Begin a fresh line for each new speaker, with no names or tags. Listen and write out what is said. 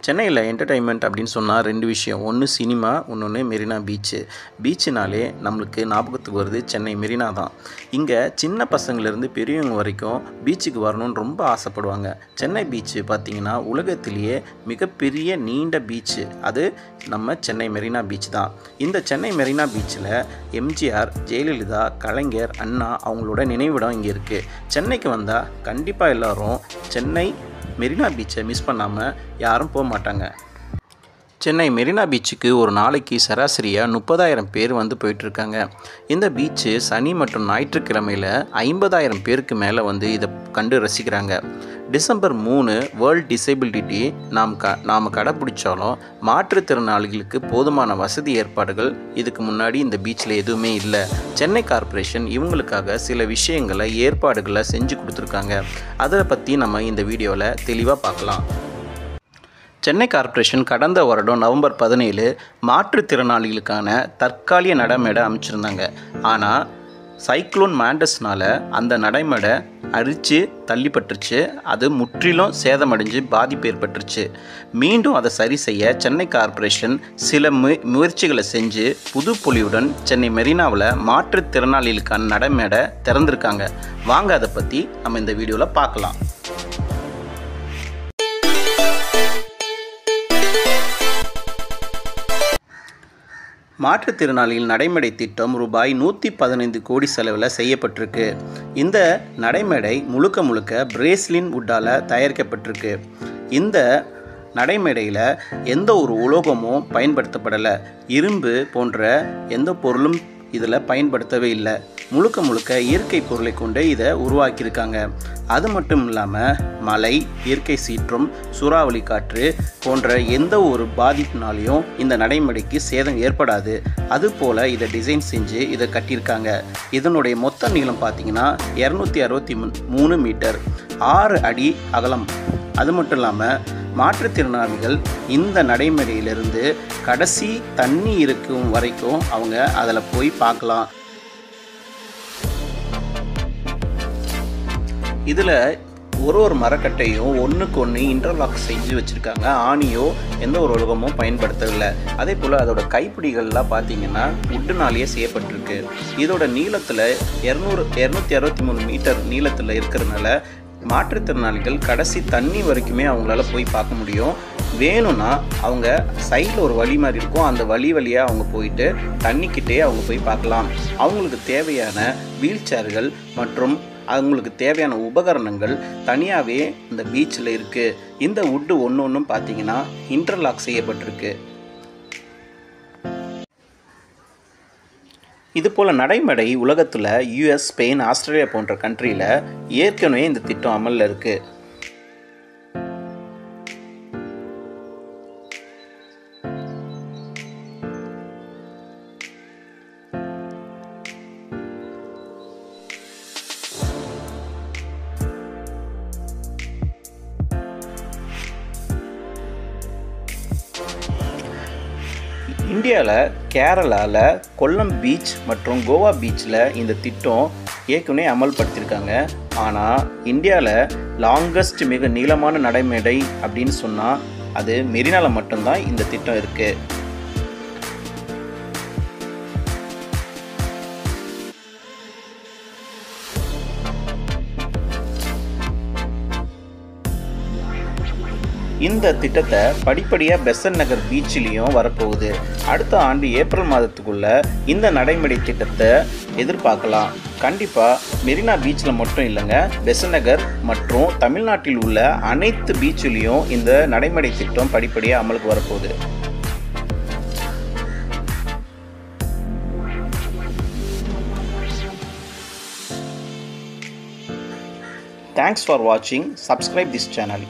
சென்னையில் என்டர்டைன்மெண்ட் அப்படின்னு சொன்னால் ரெண்டு விஷயம். ஒன்று சினிமா, இன்னொன்று மெரினா பீச்சு. பீச்சுனாலே நம்மளுக்கு ஞாபகத்துக்கு வருது சென்னை மெரினா தான். இங்கே சின்ன பசங்கள்லேருந்து பெரியவங்க வரைக்கும் பீச்சுக்கு வரணும்னு ரொம்ப ஆசைப்படுவாங்க. சென்னை பீச்சு பார்த்திங்கன்னா உலகத்திலேயே மிகப்பெரிய நீண்ட பீச்சு. அது நம்ம சென்னை மெரினா பீச் தான். இந்த சென்னை மெரினா பீச்சில் எம்ஜிஆர், ஜெயலலிதா, கலைஞர், அண்ணா அவங்களோட நினைவிடம் இங்கே இருக்குது. சென்னைக்கு வந்தால் கண்டிப்பாக எல்லோரும் சென்னை மெரினா பீச்சை மிஸ் பண்ணாமல் யாரும் போக மாட்டாங்க. சென்னை மெரினா பீச்சுக்கு ஒரு நாளைக்கு சராசரியாக 30,000 பேர் வந்து போயிட்டுருக்காங்க. இந்த பீச்சு சனி மற்றும் ஞாயிற்றுக்கிழமையில் 50,000 பேருக்கு மேலே வந்து இதை கண்டு ரசிக்கிறாங்க. டிசம்பர் 3 வேர்ல்ட் டிசேபிலிட்டி டே நாம் கடைப்பிடிச்சாலும் மாற்றுத்திறனாளிகளுக்கு போதுமான வசதி ஏற்பாடுகள் இதுக்கு முன்னாடி இந்த பீச்சில் எதுவுமே இல்லை. சென்னை கார்ப்பரேஷன் இவங்களுக்காக சில விஷயங்களை ஏற்பாடுகளை செஞ்சு கொடுத்துருக்காங்க. அதை பற்றி நம்ம இந்த வீடியோவில் தெளிவாக பார்க்கலாம். சென்னை கார்ப்பரேஷன் கடந்த வருடம் நவம்பர் 17 மாற்றுத்திறனாளிகளுக்கான தற்காலிக நடைமேடை அமைச்சிருந்தாங்க. ஆனால் சைக்ளோன் மாண்டஸ்னால் அந்த நடைமேடை அரித்து தள்ளிப்பட்டுருச்சு. அது முற்றிலும் சேதமடைஞ்சு பாதிப்பு ஏற்பட்டுருச்சு. மீண்டும் அதை சரி செய்ய சென்னை கார்ப்பரேஷன் சில முயற்சிகளை செஞ்சு புது பொலிவுடன் சென்னை மெரினாவில் மாற்றுத்திறனாளிகளுக்கான நடைமேடை திறந்திருக்காங்க. வாங்க அதை பற்றி நம்ம இந்த வீடியோவில் பார்க்கலாம். மாற்றுத்திறனாளிகள் நடைமேடை திட்டம் ரூபாய் 115 கோடி செலவில் செய்யப்பட்டிருக்கு. இந்த நடைமேடை முழுக்க பிரேஸ்லின் வுட்டால் தயாரிக்கப்பட்டிருக்கு. இந்த நடைமேடையில் எந்த ஒரு உலோகமும் பயன்படுத்தப்படலை. இரும்பு போன்ற எந்த பொருளும் இதில் பயன்படுத்தவே இல்லை. முழுக்க இயற்கை பொருளை கொண்டு இதை உருவாக்கியிருக்காங்க. அது மட்டும் இல்லாமல் மழை, இயற்கை சீற்றம், சூறாவளி காற்று போன்ற எந்த ஒரு பாதிப்புனாலையும் இந்த நடைமேடைக்கு சேதம் ஏற்படாது. அதுபோல் இதை டிசைன் செஞ்சு இதை கட்டியிருக்காங்க. இதனுடைய மொத்த நீளம் பார்த்திங்கன்னா 263 மீட்டர், 6 அடி அகலம். அது மட்டும் இல்லாமல் மாற்றுத்திறனாளிகள் இந்த நடைமேடையிலிருந்து கடைசி தண்ணி இருக்கும் வரைக்கும் அவங்க அதில் போய் பார்க்கலாம். இதில் ஒரு மரக்கட்டையும் ஒன்றுக்கு ஒன்று இன்டர்லாக் செஞ்சு வச்சுருக்காங்க. ஆணியோ எந்த ஒரு உலகமும் பயன்படுத்தவில்லை. அதே போல் அதோட கைப்பிடிகள்லாம் பார்த்திங்கன்னா உட்டுனாலேயே செய்யப்பட்டிருக்கு. இதோட நீளத்தில் 263 மீட்டர் நீளத்தில் இருக்கிறதுனால மாற்றுத்திறனாளிகள் கடைசி தண்ணி வரைக்குமே அவங்களால போய் பார்க்க முடியும். வேணும்னா அவங்க சைடில் ஒரு வழி மாதிரி இருக்கும். அந்த வழியாக அவங்க போயிட்டு தண்ணிக்கிட்டே அவங்க போய் பார்க்கலாம். அவங்களுக்கு தேவையான வீல் சேர்கள் மற்றும் அவங்களுக்கு தேவையான உபகரணங்கள் தனியாகவே இந்த பீச்சில் இருக்குது. இந்த வுட்டு ஒன்றும் பார்த்திங்கன்னா இன்டர்லாக் செய்யப்பட்டிருக்கு. இதுபோல் நடைமேடை உலகத்தில் US, ஸ்பெயின், ஆஸ்திரேலியா போன்ற கண்ட்ரியில் ஏற்கனவே இந்த திட்டம் அமலில் இருக்குது. இந்தியாவில் கேரளாவில் கொல்லம் பீச் மற்றும் கோவா பீச்சில் இந்த திட்டம் ஏற்கனவே அமல்படுத்தியிருக்காங்க. ஆனால் இந்தியாவில் லாங்கஸ்ட் மிக நீளமான நடைமேடை அப்படின்னு சொன்னால் அது மெரினாவில் மட்டும்தான் இந்த திட்டம் இருக்குது. இந்த திட்டத்தை படிப்படியாக பெசன்ட் நகர் பீச்சிலையும் வரப்போகுது. அடுத்த ஆண்டு ஏப்ரல் மாதத்துக்குள்ளே இந்த நடைமேடை திட்டத்தை எதிர்பார்க்கலாம். கண்டிப்பாக மெரினா பீச்சில் மட்டும் இல்லைங்க, பெசன்ட் நகர் மற்றும் தமிழ்நாட்டில் உள்ள அனைத்து பீச்சிலையும் இந்த நடைமேடை திட்டம் படிப்படியாக அமலுக்கு வரப்போகுது. Thanks for watching. Subscribe this channel.